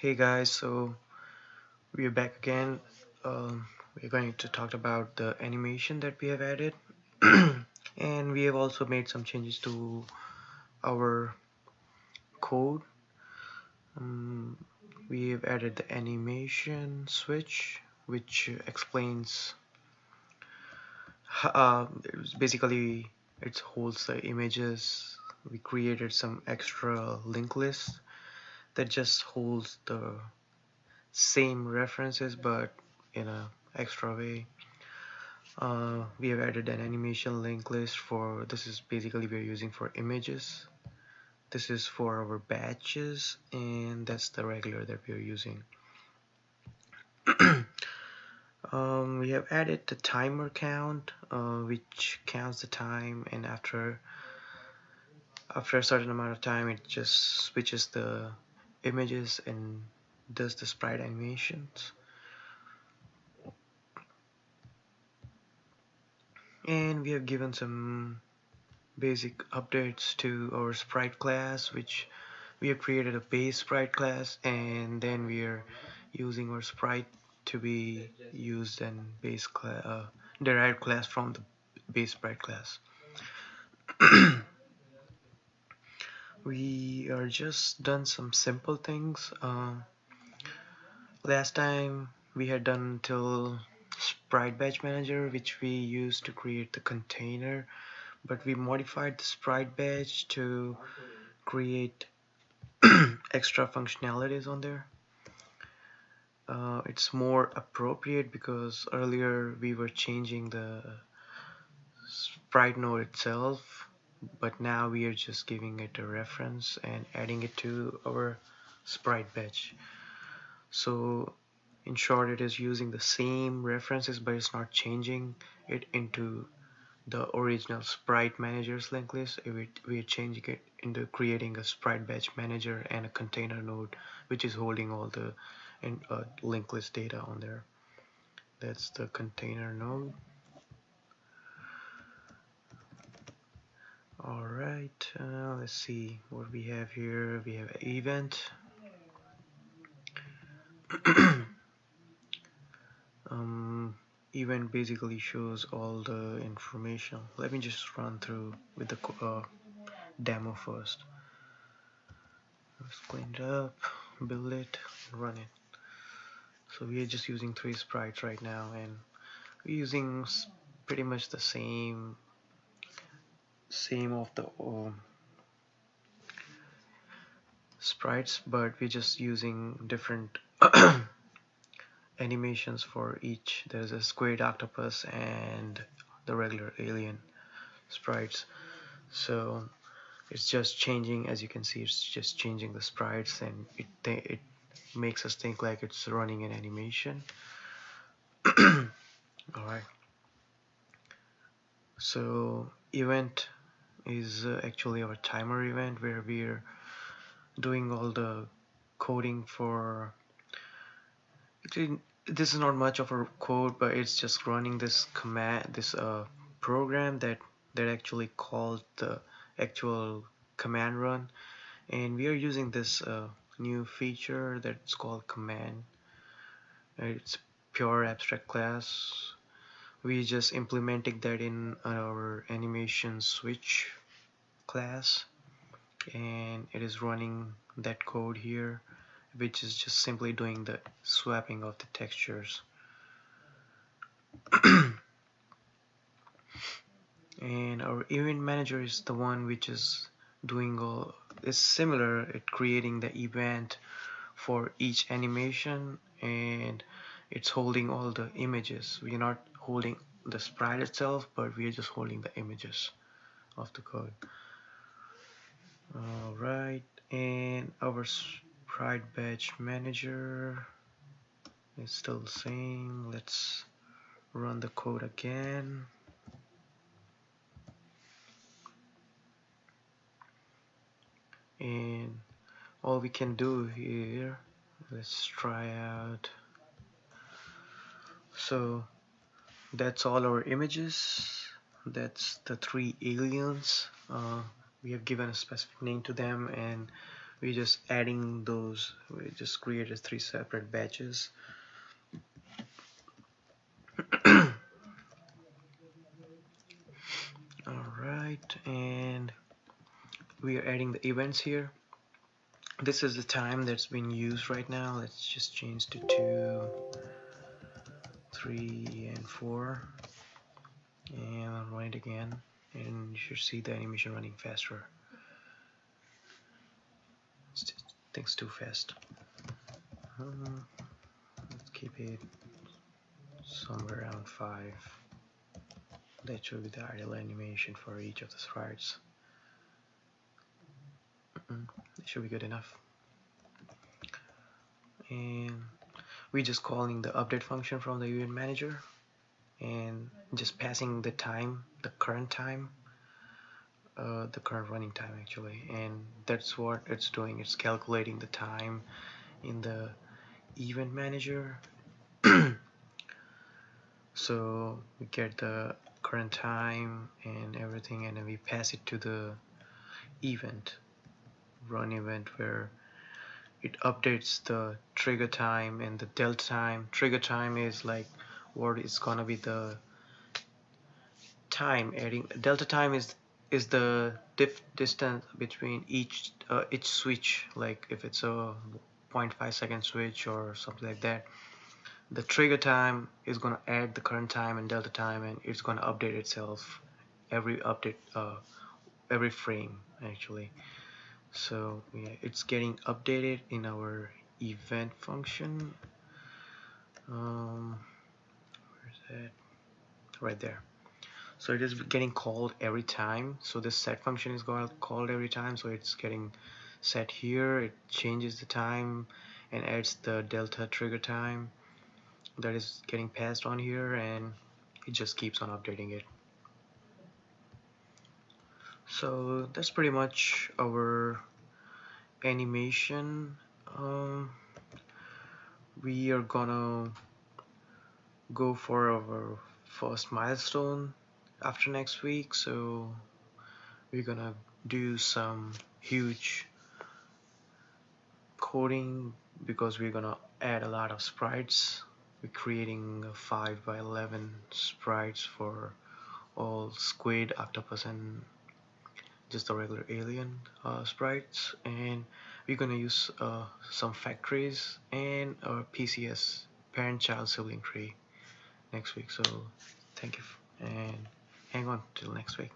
Hey guys, so we are back again. We're going to talk about the animation that we have added, and we have also made some changes to our code. Um, we have added the animation switch, which explains. Basically, it holds the images. We created some extra linked lists that just holds the same references, but in a extra way. We have added an animation link list for this is basically we're using for images. This is for our batches, and that's the regular that we are using. We have added the timer count, which counts the time, and after a certain amount of time, it just switches the images and does the sprite animations. And we have given some basic updates to our sprite class, which we have created a base sprite class, and then we are using our sprite to be used in base class, derived class from the base sprite class. We are just done some simple things. Last time we had done till SpriteBatch Manager, which we used to create the container, but we modified the SpriteBatch to create extra functionalities on there. It's more appropriate because earlier we were changing the sprite node itself, but now we are just giving it a reference and adding it to our sprite batch. So in short, it is using the same references, but it's not changing it into the original sprite manager's linked list. We are changing it into creating a sprite batch manager and a container node, which is holding all the linked list data on there. That's the container node. Alright, let's see what we have here. We have an event. um, Event basically shows all the information. Let me just run through with the demo first. Let's clean it up, build it, run it. So we are just using 3 sprites right now, and we're using pretty much the same of the sprites, but we're just using different animations for each. There's a squid octopus and the regular alien sprites. So it's just changing, as you can see, it's just changing the sprites, and it makes us think like it's running an animation. Alright, so event is actually our timer event where we're doing all the coding for. Actually, this is not much of a code, but it's just running this command, this program that actually calls the actual command run, and we are using this new feature that's called command. It's pure abstract class. We just implementing that in our animation switch class, and it is running that code here, which is just simply doing the swapping of the textures. And our event manager is the one which is doing all is similar at creating the event for each animation, and it's holding all the images. We're not holding the sprite itself, but we are just holding the images of the code. Alright, and our SpriteBatch Manager is still the same. Let's run the code again. And all we can do here, let's try out. So that's all our images. That's the 3 aliens. We have given a specific name to them, and we're just adding those. We just created 3 separate batches. Alright, and we are adding the events here. This is the time that's being used right now. Let's just change to 2, 3, and 4, and I'll run it again, and you should see the animation running faster. Things too fast. Let's keep it somewhere around 5. That should be the ideal animation for each of the sprites. It should be good enough. And we're just calling the update function from the event manager and just passing the time, the current time, the current running time actually, and that's what it's doing. It's calculating the time in the event manager. So we get the current time and everything, and then we pass it to the event, run event, where it updates the trigger time and the delta time. Trigger time is like what is gonna be the time adding. Delta time is the distance between each switch, like if it's a 0.5 second switch or something like that. The trigger time is gonna add the current time and delta time, and it's gonna update itself every update, every frame actually. So yeah, it's getting updated in our event function. Where's that? Right there. So it is getting called every time. So this set function is called every time. So it's getting set here. It changes the time and adds the delta trigger time that is getting passed on here, and it just keeps on updating it. So that's pretty much our animation. We are gonna go for our first milestone after next week, so we're gonna do some huge coding because we're gonna add a lot of sprites. We're creating 5 by 11 sprites for all squid, octopus, and just the regular alien sprites, and we're gonna use some factories and our PCS, parent child sibling tree, next week. So thank you, and hang on till next week.